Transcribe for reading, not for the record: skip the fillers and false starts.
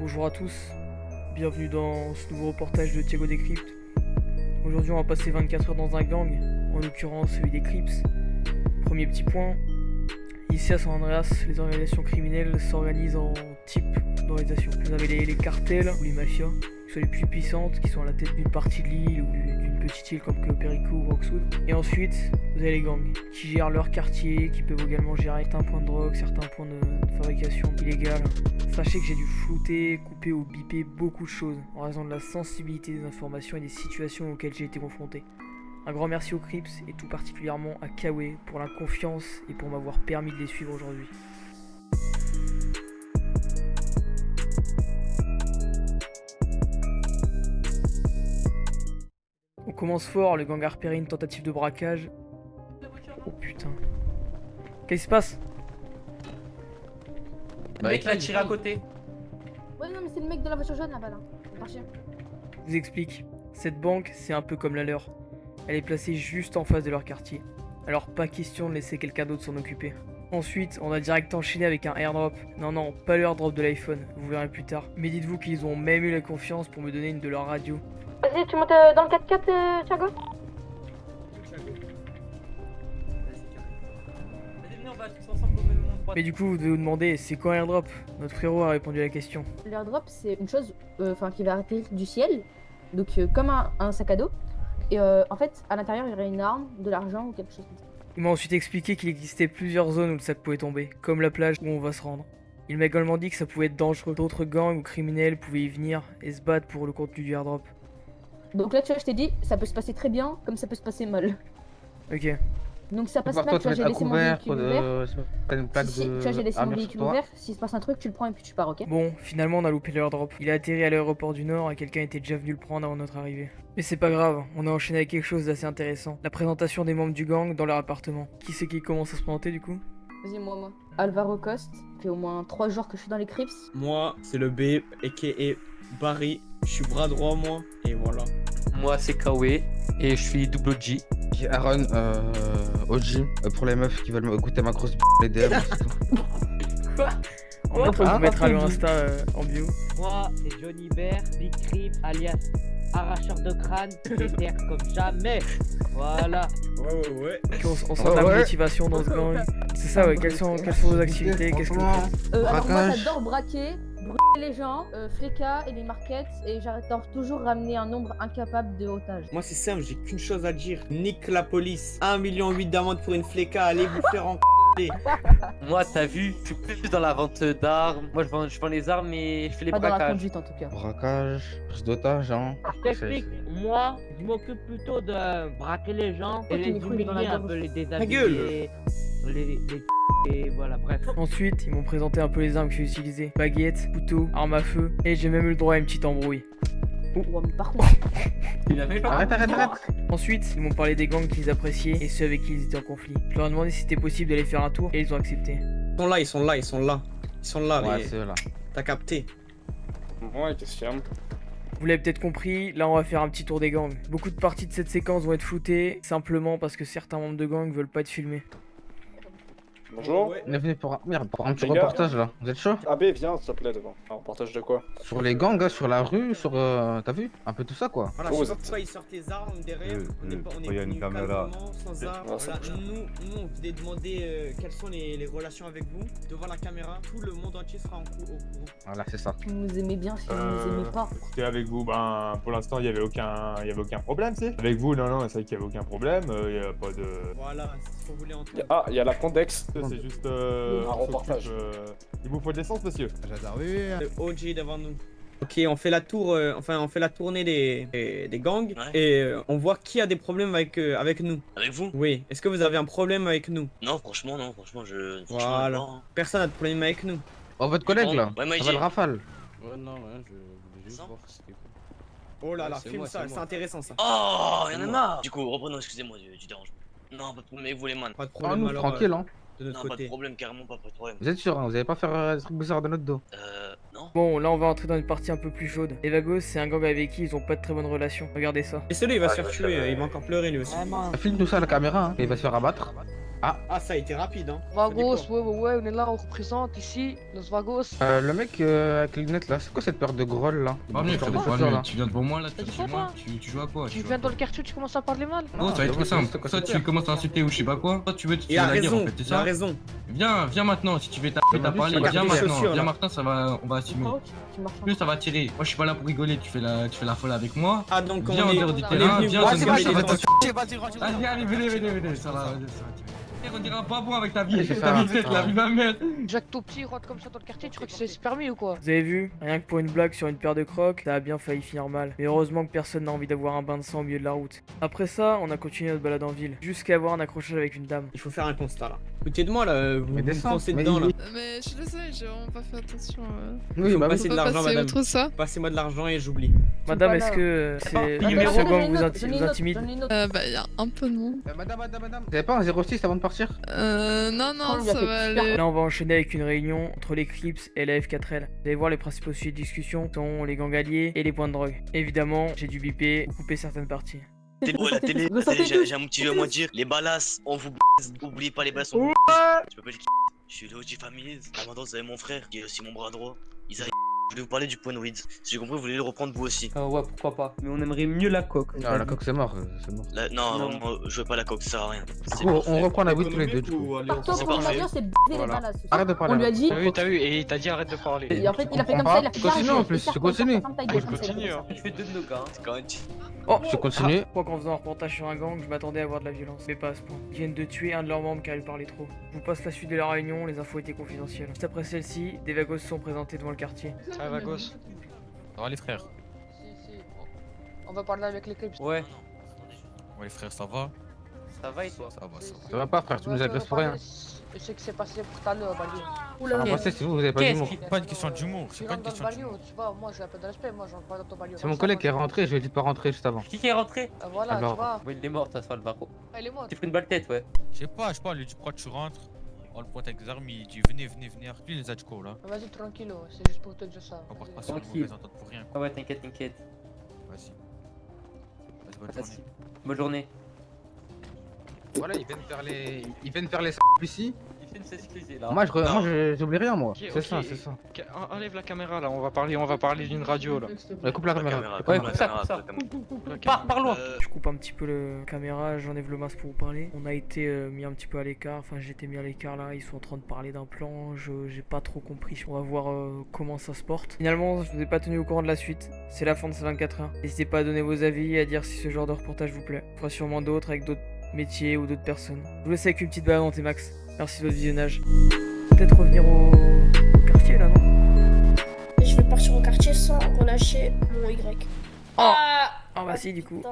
Bonjour à tous, bienvenue dans ce nouveau reportage de Thiago Decrypt. Aujourd'hui on va passer 24 heures dans un gang, en l'occurrence celui des Crips. Premier petit point, ici à San Andreas, les organisations criminelles s'organisent en type d'organisation. Vous avez les cartels ou les mafias, qui sont les plus puissantes, qui sont à la tête d'une partie de l'île ou d'une petite île comme que Perico ou Roxwood. Et ensuite, vous avez les gangs, qui gèrent leur quartier, qui peuvent également gérer certains points de drogue, certains points de fabrication illégale. Sachez que j'ai dû flouter, couper ou biper beaucoup de choses, en raison de la sensibilité des informations et des situations auxquelles j'ai été confronté. Un grand merci aux Crips et tout particulièrement à Kawe pour la confiance et pour m'avoir permis de les suivre aujourd'hui. On commence fort, le gang a repéré une tentative de braquage. Oh putain. Qu'est-ce qui se passe? Le mec l'a tiré à côté. Ouais, non, mais c'est le mec de la voiture jaune là-bas, là. Marché. Je vous explique. Cette banque, c'est un peu comme la leur. Elle est placée juste en face de leur quartier. Alors pas question de laisser quelqu'un d'autre s'en occuper. Ensuite, on a direct enchaîné avec un airdrop. Non, pas le airdrop de l'iPhone, vous verrez plus tard. Mais dites-vous qu'ils ont même eu la confiance pour me donner une de leurs radios. Vas-y, tu montes dans le 4x4, Thiago. Mais du coup, vous devez vous demander, c'est quoi un airdrop? Notre frérot a répondu à la question. L'airdrop, c'est une chose qui va atterrir du ciel, donc comme un sac à dos. Et en fait, à l'intérieur, il y aurait une arme, de l'argent ou quelque chose comme ça. Il m'a ensuite expliqué qu'il existait plusieurs zones où le sac pouvait tomber, comme la plage où on va se rendre. Il m'a également dit que ça pouvait être dangereux. D'autres gangs ou criminels pouvaient y venir et se battre pour le contenu du airdrop. Donc là, tu vois, je t'ai dit, ça peut se passer très bien, comme ça peut se passer mal. Ok. Donc ça passe Par mal, toi, tu vois, j'ai laissé mon véhicule ouvert. t'as une plaque Si, tu vois, j'ai laissé mon véhicule ouvert. S'il se passe un truc, tu le prends et puis tu pars, ok? Bon, finalement on a loupé l'airdrop. Il a atterri à l'aéroport du Nord et quelqu'un était déjà venu le prendre avant notre arrivée. Mais c'est pas grave, on a enchaîné avec quelque chose d'assez intéressant. La présentation des membres du gang dans leur appartement. Qui c'est qui commence à se présenter du coup? Vas-y, moi. Alvaro Coste, ça fait au moins 3 jours que je suis dans les Crips. Moi, c'est le B, a.k.a. Barry. Je suis bras droit, moi. Et voilà. Moi c'est Kawe et je suis double G. Qui Aaron, OG, pour les meufs qui veulent goûter ma grosse les DM. Quoi? On peut vous mettre à le Insta en bio. Moi, c'est Johnny Bear, Big Crip, alias arracheur de crâne, déterre comme jamais. Voilà. Ouais. Ok, on sent de la ouais. motivation dans ce gang. C'est ça, ouais. Quelles sont vos activités? Qu'est-ce que vous faites? Alors moi Braquage. j'adore braquer, brûler les gens, fléca et les markets et j'adore toujours ramener un nombre incapable de otages. Moi, c'est simple, j'ai qu'une chose à dire. Nique la police. 1,8 million d'amende pour une fléca. Allez vous faire en. Moi t'as vu, je suis plus dans la vente d'armes. Moi je vends les armes et je fais les Pas dans la braquages. conduite en tout cas. Braquage, prise d'otage, hein. Je t'explique, moi, je m'occupe plutôt de braquer les gens et Ok, les micro, il est dans la humilier un gorge. peu, les gueule. déshabiller, les et voilà, bref. Ensuite, ils m'ont présenté un peu les armes que j'ai utilisées. Baguette, couteau, arme à feu. Et j'ai même eu le droit à une petite embrouille. Ouais, mais par contre, Arrête. Ensuite, ils m'ont parlé des gangs qu'ils appréciaient et ceux avec qui ils étaient en conflit. Je leur ai demandé si c'était possible d'aller faire un tour et ils ont accepté. Ils sont là. Ils sont là, Ouais, les... c'est là. T'as capté. Ouais, qu'est-ce qu'il y a? Vous l'avez peut-être compris, là on va faire un petit tour des gangs. Beaucoup de parties de cette séquence vont être floutées, simplement parce que certains membres de gangs veulent pas être filmés. Bonjour. Ouais. On est venu pour un petit Les gars. reportage là. Vous êtes chaud? AB, viens, s'il te plaît, devant. Un reportage de quoi? Sur les gangs, hein, sur la rue, sur. T'as vu? Un peu tout ça quoi. Voilà, Oh, je sais vous pas pourquoi ils sortent les armes derrière. On est il y a une venu caméra. calmement, sans armes. Ah, ça Voilà, bouge. nous, on venait demander quelles sont les relations avec vous. Devant la caméra, tout le monde entier sera au courant. Voilà, c'est ça. si vous nous aimez bien, si vous nous aimez pas. Écoutez, avec vous, ben, pour l'instant, il y avait aucun problème, c'est. Avec vous, non, c'est vrai qu'il y avait aucun problème. Il y a pas de. Voilà, c'est ce qu'on voulait entendre. Ah, il y a la Condex. C'est juste. Un reportage. Il vous faut de l'essence, monsieur. J'adore, oui. Le OG devant nous. Ok, on fait la tour, on fait la tournée des gangs et on voit qui a des problèmes avec nous. Avec vous? Oui, est-ce que vous avez un problème avec nous? Non, franchement, je. Voilà. Franchement, non. Personne n'a de problème avec nous. Oh, votre collègue là. Ouais, moi, Ça j'ai- va le rafale. Ouais non, je voulais juste Non. voir ce que... Oh là Ouais, là, c'est filme moi, ça, c'est c'est moi. intéressant ça. Oh, y'en a marre! Du coup, reprenons, excusez-moi du dérangement. Non, pas de problème avec vous les man. Pas de Ah, problème nous, alors tranquille, hein. de notre Non, pas de côté. problème, carrément pas de problème. Vous êtes sûr, hein, vous allez pas faire des trucs bizarres de notre dos. Non? Bon, là on va entrer dans une partie un peu plus chaude. Les Vagos, c'est un gang avec qui ils ont pas de très bonnes relations. Regardez ça. Et celui il va se faire tuer, il va encore pleurer lui aussi. Vraiment. Filme tout ça à la caméra, hein, et il va se faire abattre. Ah, ça a été rapide, hein. Vagos, Ça dit quoi ouais, on est là, on représente ici, Los Vagos. Le mec avec les lunettes là, c'est quoi cette paire de groll là? Tu viens devant moi là, T'as tu dit viens quoi, chez moi, toi tu joues à quoi? Tu viens dans le quartier, tu commences à parler mal. Oh, ça va être trop simple. Soit tu commences à insulter ou je sais pas quoi, soit tu veux Il a la guerre en raison, fait, c'est il a ça? raison. Viens maintenant, si tu veux t'as parlé, regarde viens les maintenant, chaussures, viens là. maintenant, on va assumer. Tu marches en Plus ça va tirer. Moi je suis pas là pour rigoler, tu fais la folle avec moi. Ah, donc on Viens en est dehors du on est terrain, venu viens, voir ça si va les te Allez, allez, venez, ça va tirer. On dirait un babou avec ta Ouais, vie, c'est ta ça. vie tête, la vie ma mère. Jacques tout petit rentre comme ça dans le quartier, tu crois que c'est permis ou quoi? Vous avez vu, rien que pour une blague sur une paire de crocs, ça a bien failli finir mal. Mais heureusement que personne n'a envie d'avoir un bain de sang au milieu de la route. Après ça, on a continué notre balade en ville, jusqu'à avoir un accrochage avec une dame. Il faut faire un constat là. Écoutez de moi là, vous Mais vous descends, foncez mais dedans là. Mais je suis désolée, j'ai vraiment pas fait attention. Oui, bah Passez On de va l'argent, passer madame. outre ça. Passez-moi de l'argent et j'oublie. Madame, pas est-ce là. que c'est Attends, ce attends, gang j'en ai vous, une autre, j'en ai vous une autre, intimide? j'en ai une autre. Bah, y a un peu de monde. Madame. Vous avez pas un 06 avant de partir? Non, Oh, il a ça fait va super aller. Là, on va enchaîner avec une réunion entre les Crips et la F4L. Vous allez voir, les principaux sujets de discussion sont les gangs alliés et les points de drogue. Évidemment, j'ai dû biper ou couper certaines parties. La télé, Vous sortez tous. j'ai un petit mot à dire. Les balasses, on vous baise. Oubliez pas les balasses, on vous baise. Je m'appelle qui? Je suis Léoji Famille. Ah, maintenant, vous avez mon frère qui est aussi mon bras droit. Ils arrivent. Je voulais vous parler du point de weed. Si j'ai compris, vous voulez le reprendre vous aussi. Ouais, pourquoi pas. Mais on aimerait mieux la coque. Non, la coque c'est mort, c'est mort. Non, Non. moi, je veux pas la coque, ça sert à rien. Du coup, on reprend la weed tous les deux du coup. Partout C'est pour parfait. Mario, c'est baiser les Voilà. balas. Arrête de parler. On lui a dit. T'as vu, et il t'a dit arrête de parler. Et en fait, il a fait comprends comme ça, il a pas. fait Continue, carré, en plus, écarte, tu continues. écarte, taille, Je comme ça, continue, comme hein. ça. Je fais deux de nos gars. C'est quand même. Oh, Je continue. Je crois qu'en faisant un reportage sur un gang, je m'attendais à voir de la violence, mais pas à ce point. Ils viennent de tuer un de leurs membres car il parlait trop. Je vous passe la suite de la réunion, les infos étaient confidentielles. Juste après celle-ci, des Vagos se sont présentés devant le quartier. Ça va, gosse. Ça va, les frères? Si, on va parler avec les clips. Ouais, Ouais, les frères, ça va? ça va et toi? Ça va, ça va. Ça va pas, frère, tu nous agresses pour rien. Ce qui s'est passé pour tout à l'heure, Balio. Ça va passer si vous avez pas d'humour. Pas une question d'humour, Tu c'est pas une rentres dans le question Balio, d'humour. tu vois, moi j'ai un peu de respect, moi j'entre pas dans ton Balio. C'est mon collègue qui est rentré, je lui ai dit de pas rentrer juste avant. Qui est rentré? Voilà, Alors. tu vois. Bon, il est mort, ça soit le barreau. Ah, il est mort. T'es pris une balle tête, ouais. Je sais pas, lui dit pourquoi tu rentres. On le pointe avec des armes, il dit venez. Lui, les Hachko là. Vas-y, tranquille, c'est juste pour te dire ça. On part pas Vas-y. sur une Tranquille. mauvaise entente pour rien. Ah ouais, t'inquiète. Vas-y. Bonne Vas-y. journée. Bonne journée. Voilà, ils viennent faire les ici. Il fait une s'excuser là. Moi, j'oublie rien, moi. Ok, C'est ça, ok. c'est ça. Enlève la caméra là, on va parler d'une radio là. Coupe la caméra. Ouais, coupe ça. Par loin. Je coupe un petit peu le caméra, j'enlève le masque pour vous parler. On a été mis un petit peu à l'écart, enfin j'ai été mis à l'écart là, ils sont en train de parler d'un plan, j'ai pas trop compris. On va voir comment ça se porte. Finalement, je vous ai pas tenu au courant de la suite, c'est la fin de ces 24 heures. N'hésitez pas à donner vos avis et à dire si ce genre de reportage vous plaît. On fera sûrement d'autres avec d'autres métiers ou d'autres personnes. Je vous laisse avec une petite balade en T-Max. Merci de votre visionnage. Peut-être revenir au quartier là, non? Je vais partir au quartier sans relâcher mon Y. Ah bah si du coup.